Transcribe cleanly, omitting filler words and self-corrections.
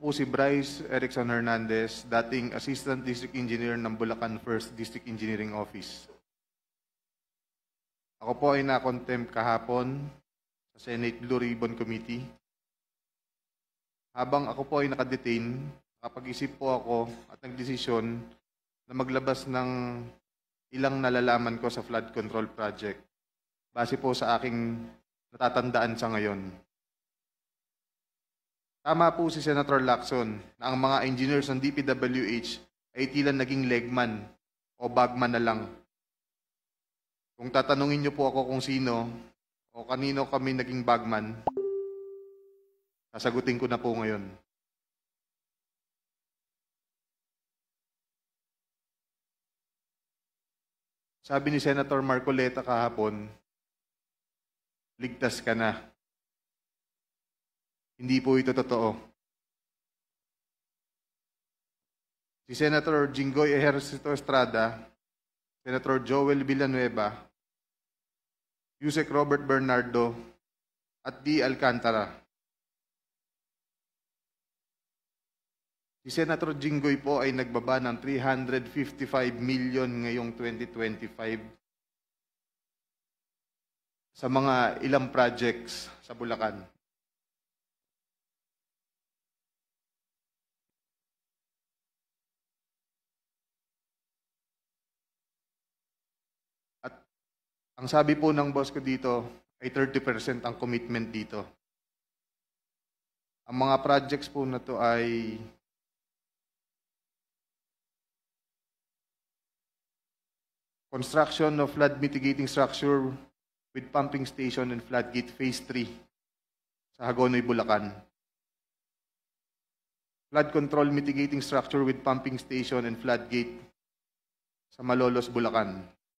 po si Bryce Erickson Hernandez, dating Assistant District Engineer ng Bulacan 1st District Engineering Office. Ako po ay na-contempt kahapon sa Senate Blue Ribbon Committee. Habang ako po ay nakadetain, nakapag-isip po ako at nagdesisyon na maglabas ng ilang nalalaman ko sa flood control project base po sa aking natatandaan sa ngayon. Tama po si Senator Lacson na ang mga engineers ng DPWH ay tila naging legman o bagman na lang. Kung tatanungin niyo po ako kung sino o kanino kami naging bagman, sasagutin ko na po ngayon. Sabi ni Senator Marcoleta kahapon, ligtas ka na. Hindi po ito totoo. Si Senator Jinggoy Ejercito Estrada, Senator Joel Villanueva, Yusek Robert Bernardo, at D. Alcantara. Si Senator Jinggoy po ay nagbaba ng 355 million ngayong 2025 sa mga ilang projects sa Bulacan. At ang sabi po ng boss ko dito ay 30% ang commitment dito. Ang mga projects po na to ay construction of flood mitigating structure with pumping station and floodgate phase 3 sa Hagonoy, Bulacan. Flood control mitigating structure with pumping station and floodgate sa Malolos, Bulacan.